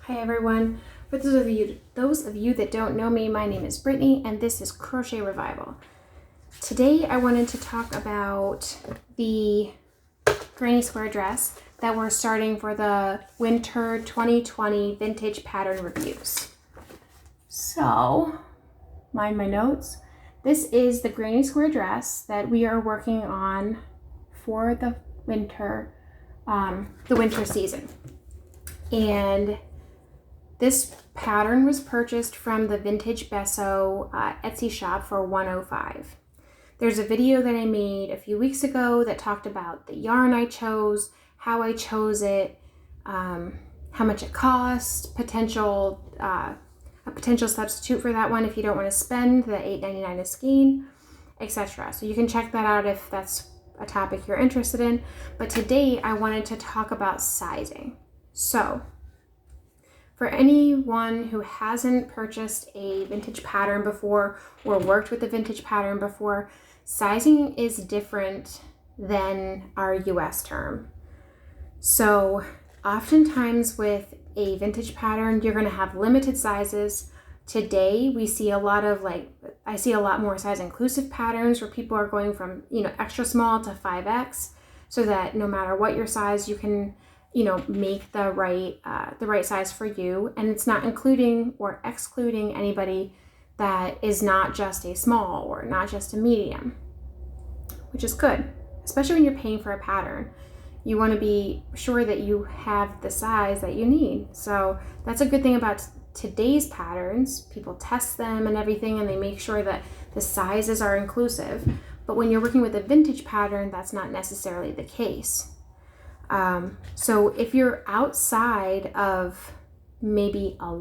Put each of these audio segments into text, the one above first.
Hi everyone. For those of you that don't know me, my name is Brittany and this is Crochet Revival. Today I wanted to talk about the granny square dress that we're starting for the winter 2020 vintage pattern reviews. So, mind my notes. This is the granny square dress that we are working on for the winter season. And this pattern was purchased from the Vintage Besso Etsy shop for $105. There's a video that I made a few weeks ago that talked about the yarn I chose, how I chose it, how much it cost, a potential substitute for that one if you don't want to spend the $8.99 a skein, etc. So you can check that out if that's a topic you're interested in. But today I wanted to talk about sizing. So, for anyone who hasn't purchased a vintage pattern before or worked with a vintage pattern before, sizing is different than our US term. So oftentimes with a vintage pattern, you're going to have limited sizes. Today we see a lot of I see a lot more size inclusive patterns where people are going from, extra small to 5X, so that no matter what your size, you can make the right size for you, and it's not including or excluding anybody that is not just a small or not just a medium, which is good, especially when you're paying for a pattern. You want to be sure that you have the size that you need. So that's a good thing about today's patterns. People test them and everything, and they make sure that the sizes are inclusive. But when you're working with a vintage pattern, that's not necessarily the case. So if you're outside of maybe a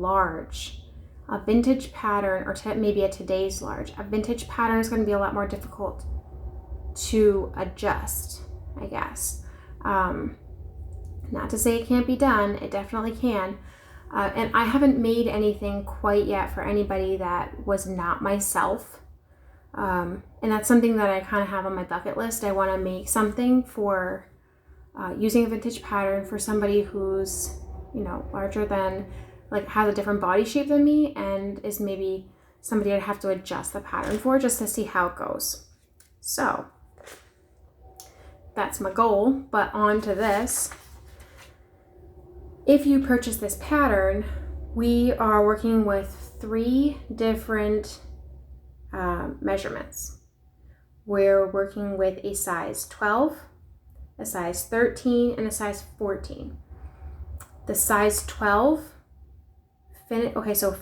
vintage pattern, or maybe a today's large, a vintage pattern is going to be a lot more difficult to adjust, I guess. Not to say it can't be done, it definitely can. And I haven't made anything quite yet for anybody that was not myself. And that's something that I kind of have on my bucket list. I want to make something for using a vintage pattern for somebody who's, larger than, has a different body shape than me, and is maybe somebody I'd have to adjust the pattern for just to see how it goes. So that's my goal. But on to this. If you purchase this pattern, we are working with 3 different measurements. We're working with a size 12, a size 13, and a size 14. The size 12,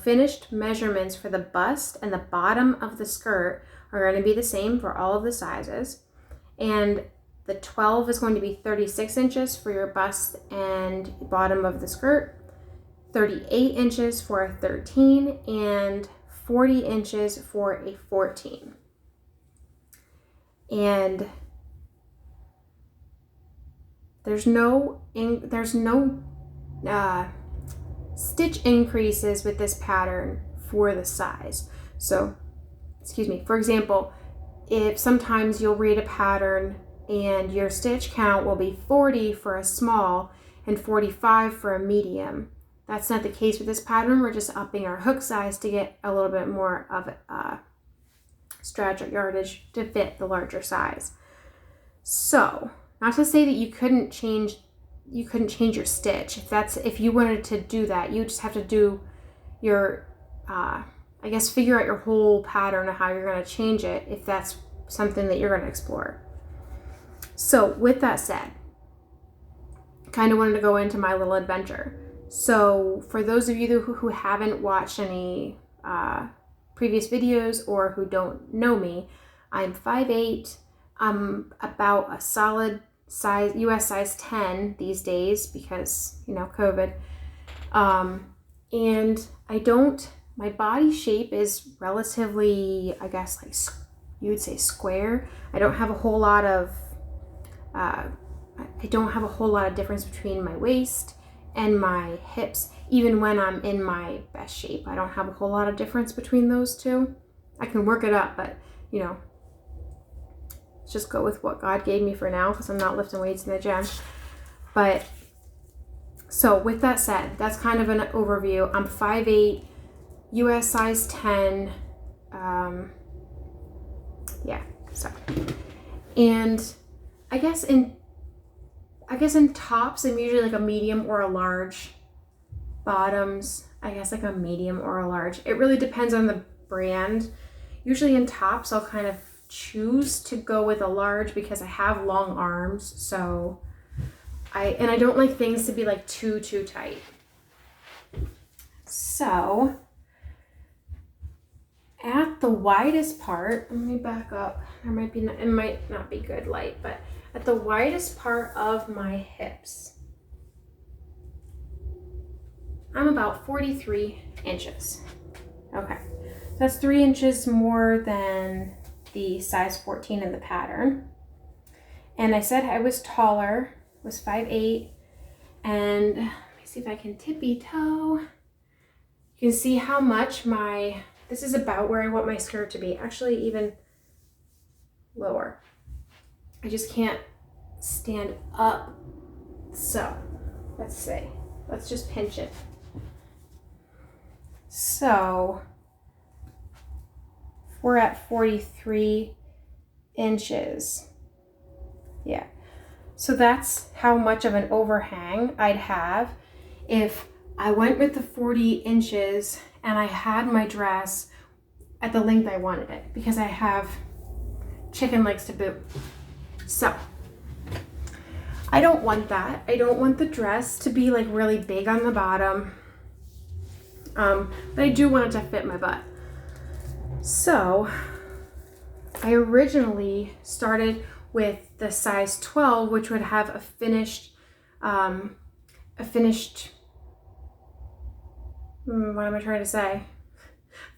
finished measurements for the bust and the bottom of the skirt are going to be the same for all of the sizes. And the 12 is going to be 36 inches for your bust and bottom of the skirt, 38 inches for a 13, and 40 inches for a 14. And there's no stitch increases with this pattern for the size. So, for example, if sometimes you'll read a pattern and your stitch count will be 40 for a small and 45 for a medium, that's not the case with this pattern. We're just upping our hook size to get a little bit more of stretch or yardage to fit the larger size. So, not to say that you couldn't change your stitch. If you wanted to do that, you just have to do your figure out your whole pattern of how you're going to change it, if that's something that you're going to explore. So with that said, kind of wanted to go into my little adventure. So for those of you who haven't watched any previous videos or who don't know me, I'm 5'8". I'm about a solid size, US size 10 these days because, COVID. And my body shape is relatively, I guess, you would say square. I don't have a whole lot of difference between my waist and my hips. Even when I'm in my best shape, I don't have a whole lot of difference between those two. I can work it up, but just go with what God gave me for now, because I'm not lifting weights in the gym. But So with that said, that's kind of an overview. I'm 5'8", US size 10. Yeah, so. And I guess in tops, I'm usually like a medium or a large. Bottoms, I guess like a medium or a large. It really depends on the brand. Usually in tops, I'll kind of choose to go with a large because I have long arms. So I don't like things to be like too tight. So at the widest part, let me back up. It might not be good light, but at the widest part of my hips, I'm about 43 inches. Okay, that's 3 inches more than the size 14 in the pattern. And I said I was taller, was 5'8", and let me see if I can tippy toe. You can see how much this is about where I want my skirt to be. Actually, even lower. I just can't stand up. So let's see. Let's just pinch it. So we're at 43 inches. Yeah. So that's how much of an overhang I'd have if I went with the 40 inches and I had my dress at the length I wanted it, because I have chicken legs to boot. So I don't want that. I don't want the dress to be like really big on the bottom. But I do want it to fit my butt. So I originally started with the size 12, which would have a finished, what am I trying to say?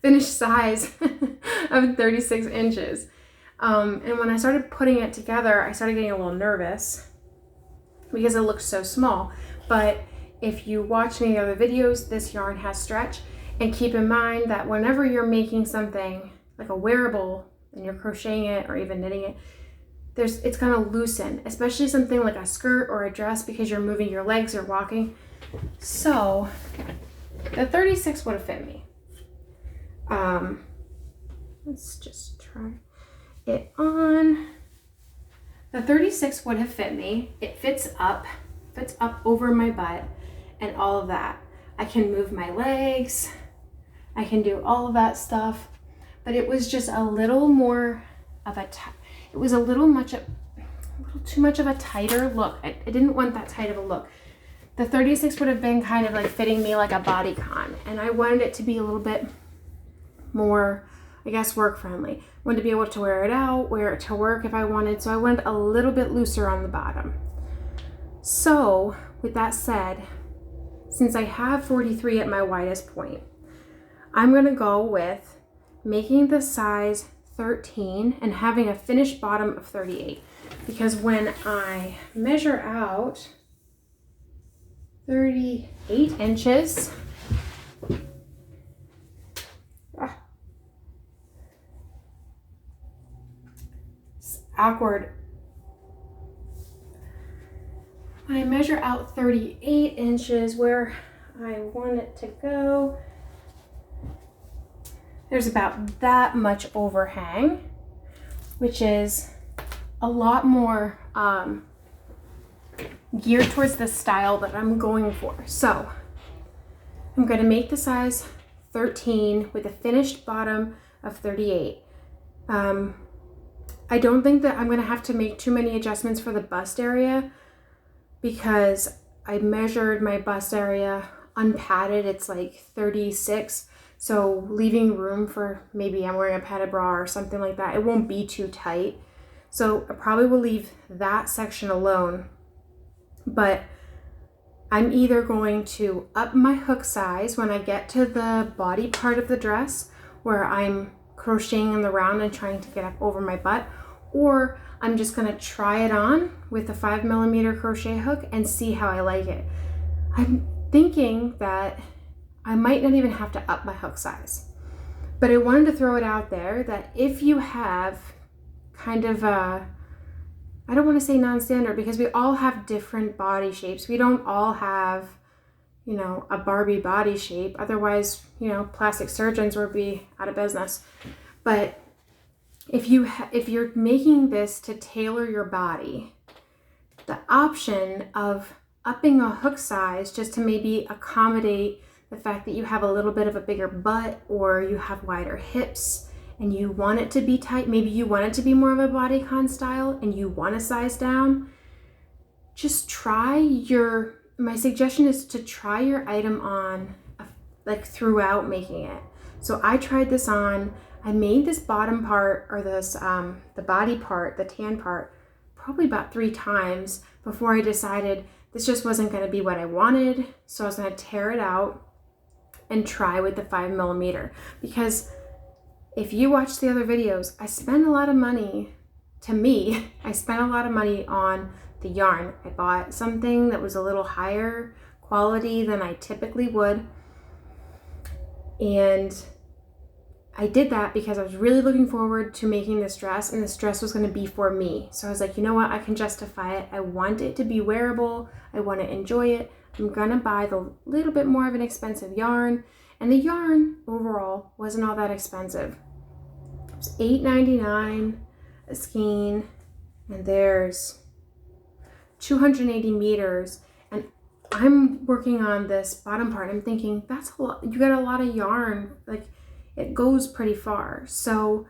Finished size of 36 inches. And when I started putting it together, I started getting a little nervous because it looked so small. But if you watch any other videos, this yarn has stretch. And keep in mind that whenever you're making something like a wearable and you're crocheting it or even knitting it, it's gonna loosen, especially something like a skirt or a dress, because you're moving your legs or walking. So the 36 would have fit me. Let's just try it on. The 36 would have fit me. It fits up over my butt and all of that. I can move my legs. I can do all of that stuff, but it was just a little more of it was a little too much of a tighter look. I didn't want that tight of a look. The 36 would have been kind of like fitting me like a bodycon, and I wanted it to be a little bit more, I guess, work friendly. I wanted to be able to wear it out, wear it to work if I wanted, so I wanted a little bit looser on the bottom. So with that said, since I have 43 at my widest point, I'm gonna go with making the size 13 and having a finished bottom of 38, because when I measure out 38 inches, it's awkward. When I measure out 38 inches where I want it to go, there's about that much overhang, which is a lot more geared towards the style that I'm going for. So I'm going to make the size 13 with a finished bottom of 38. I don't think that I'm going to have to make too many adjustments for the bust area, because I measured my bust area unpadded. It's like 36. So leaving room for, maybe I'm wearing a padded bra or something like that, it won't be too tight. So I probably will leave that section alone. But I'm either going to up my hook size when I get to the body part of the dress where I'm crocheting in the round and trying to get up over my butt, or I'm just gonna try it on with a 5mm crochet hook and see how I like it. I'm thinking that I might not even have to up my hook size, but I wanted to throw it out there that if you have kind of a, I don't want to say non-standard, because we all have different body shapes. We don't all have you know, a Barbie body shape. Otherwise, you know, plastic surgeons would be out of business. But if you're making this to tailor your body, the option of upping a hook size just to maybe accommodate the fact that you have a little bit of a bigger butt or you have wider hips and you want it to be tight, maybe you want it to be more of a bodycon style and you want to size down, just my suggestion is to try your item on like throughout making it. So I tried this on, I made this bottom part or this, the body part, the tan part, probably about 3 times before I decided this just wasn't going to be what I wanted. So I was going to tear it out and try with the 5mm, because if you watch the other videos, I spent a lot of money, I spent a lot of money on the yarn. I bought something that was a little higher quality than I typically would. And I did that because I was really looking forward to making this dress, and this dress was going to be for me. So I was like, you know what? I can justify it. I want it to be wearable. I want to enjoy it. I'm going to buy the little bit more of an expensive yarn. And the yarn overall wasn't all that expensive. It was $8.99 a skein, and there's 280 meters. And I'm working on this bottom part. I'm thinking, that's a lot. You got a lot of yarn. Like, it goes pretty far. So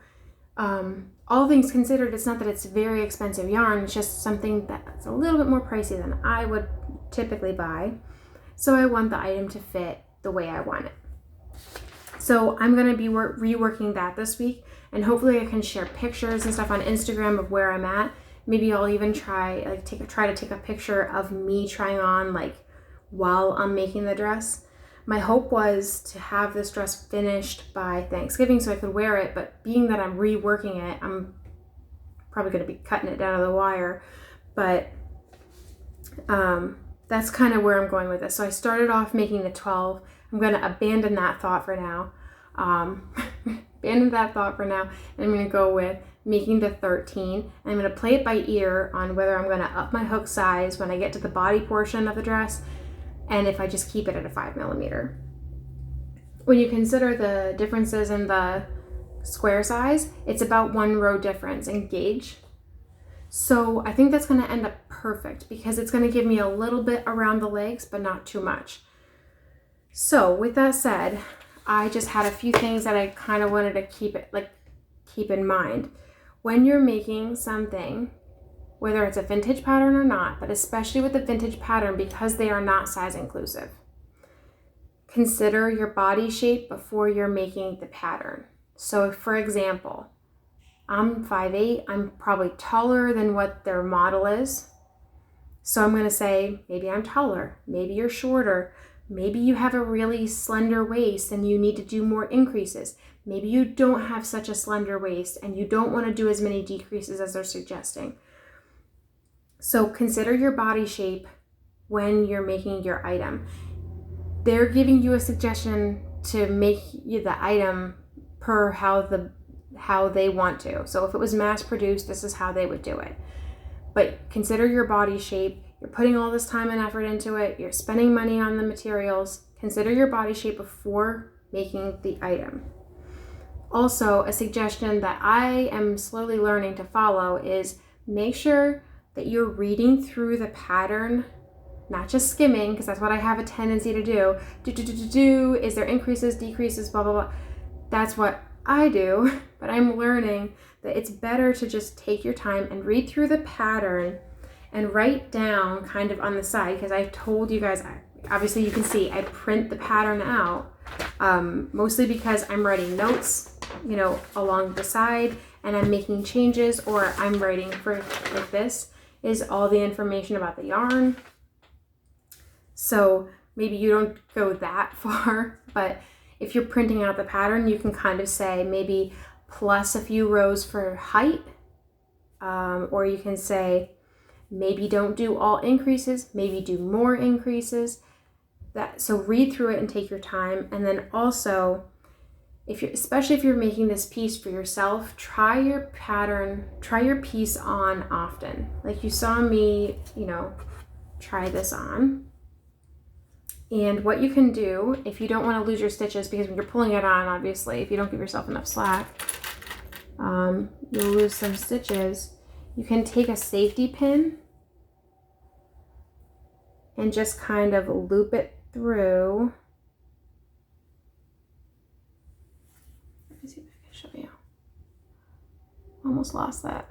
all things considered, it's not that it's very expensive yarn, it's just something that's a little bit more pricey than I would typically buy. So I want the item to fit the way I want it. So I'm going to be reworking that this week, and hopefully I can share pictures and stuff on Instagram of where I'm at. Maybe I'll even try to take a picture of me trying on like while I'm making the dress. My hope was to have this dress finished by Thanksgiving so I could wear it, but being that I'm reworking it, I'm probably going to be cutting it down to the wire. But that's kind of where I'm going with this. So I started off making the 12. I'm going to abandon that thought for now. And I'm going to go with making the 13. I'm going to play it by ear on whether I'm going to up my hook size when I get to the body portion of the dress, and if I just keep it at a 5mm. When you consider the differences in the square size, it's about 1 row difference in gauge. So I think that's going to end up perfect because it's going to give me a little bit around the legs, but not too much. So with that said, I just had a few things that I kind of wanted to keep in mind. When you're making something, whether it's a vintage pattern or not, but especially with the vintage pattern because they are not size inclusive, consider your body shape before you're making the pattern. So for example, I'm 5'8", I'm probably taller than what their model is. So I'm going to say, maybe I'm taller, maybe you're shorter, maybe you have a really slender waist and you need to do more increases. Maybe you don't have such a slender waist and you don't want to do as many decreases as they're suggesting. So consider your body shape when you're making your item. They're giving you a suggestion to make the item per how they want to. So if it was mass produced, this is how they would do it. But consider your body shape. You're putting all this time and effort into it. You're spending money on the materials. Consider your body shape before making the item. Also, a suggestion that I am slowly learning to follow is make sure that you're reading through the pattern, not just skimming, because that's what I have a tendency to do. Is there increases, decreases, blah, blah, blah. That's what I do, but I'm learning that it's better to just take your time and read through the pattern and write down kind of on the side, because I've told you guys, obviously you can see I print the pattern out, mostly because I'm writing notes, you know, along the side, and I'm making changes, or I'm writing for like this is all the information about the yarn. So maybe you don't go that far, but if you're printing out the pattern, you can kind of say maybe plus a few rows for height, or you can say maybe don't do all increases, maybe do more increases. So read through it and take your time. And then also, especially if you're making this piece for yourself, try your piece on often. Like you saw me, you know, try this on. And what you can do if you don't want to lose your stitches, because when you're pulling it on, obviously, if you don't give yourself enough slack, you'll lose some stitches. You can take a safety pin and just kind of loop it through. Let me see if I can show you. Almost lost that.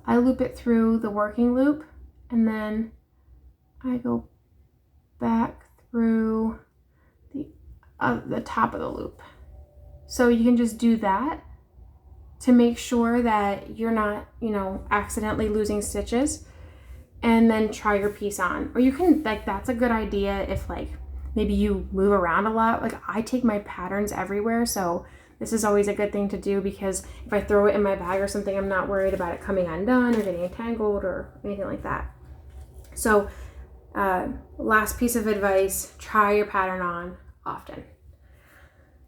I loop it through the working loop, and then I go back through the top of the loop. So you can just do that to make sure that you're not, you know, accidentally losing stitches, and then try your piece on. Or you can, like, that's a good idea if like maybe you move around a lot. Like I take my patterns everywhere, so this is always a good thing to do, because if I throw it in my bag or something, I'm not worried about it coming undone or getting entangled or anything like that. So last piece of advice, try your pattern on often.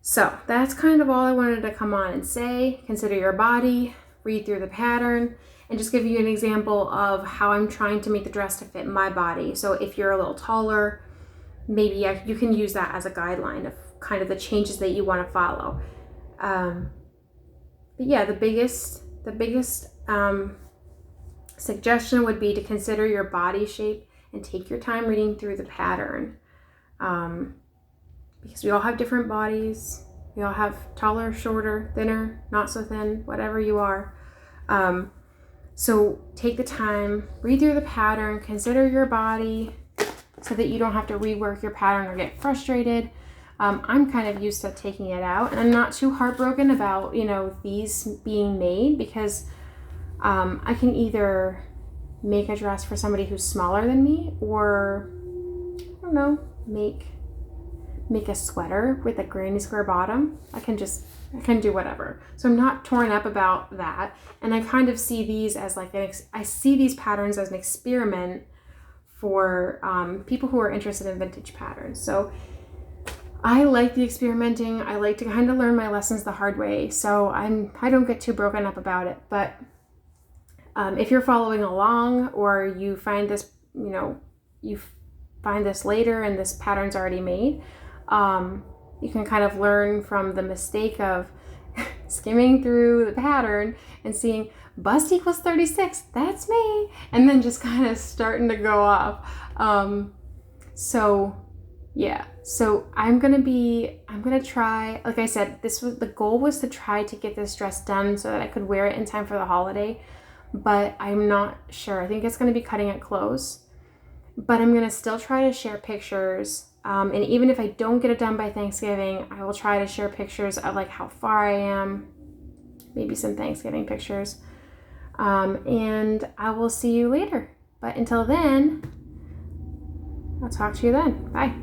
So that's kind of all I wanted to come on and say. Consider your body, read through the pattern, and just give you an example of how I'm trying to make the dress to fit my body. So if you're a little taller, maybe you can use that as a guideline of kind of the changes that you want to follow. But yeah, the biggest suggestion would be to consider your body shape and take your time reading through the pattern, because we all have different bodies. We all have taller, shorter, thinner, not so thin, whatever you are. So take the time, read through the pattern, consider your body so that you don't have to rework your pattern or get frustrated. I'm kind of used to taking it out, and I'm not too heartbroken about, you know, these being made, because I can either make a dress for somebody who's smaller than me, or I don't know, make a sweater with a granny square bottom. I can do whatever. So I'm not torn up about that. And I kind of see these as like I see these patterns as an experiment for people who are interested in vintage patterns. So I like the experimenting. I like to kind of learn my lessons the hard way. So I don't get too broken up about it. But if you're following along, or you find this, you know, you find this later and this pattern's already made, you can kind of learn from the mistake of skimming through the pattern and seeing bust equals 36, that's me, and then just kind of starting to go off. So yeah, so I'm gonna try, like I said, the goal was to try to get this dress done so that I could wear it in time for the holiday, but I'm not sure. I think it's gonna be cutting it close, but I'm gonna still try to share pictures. And even if I don't get it done by Thanksgiving, I will try to share pictures of like how far I am, maybe some Thanksgiving pictures. And I will see you later. But until then, I'll talk to you then. Bye.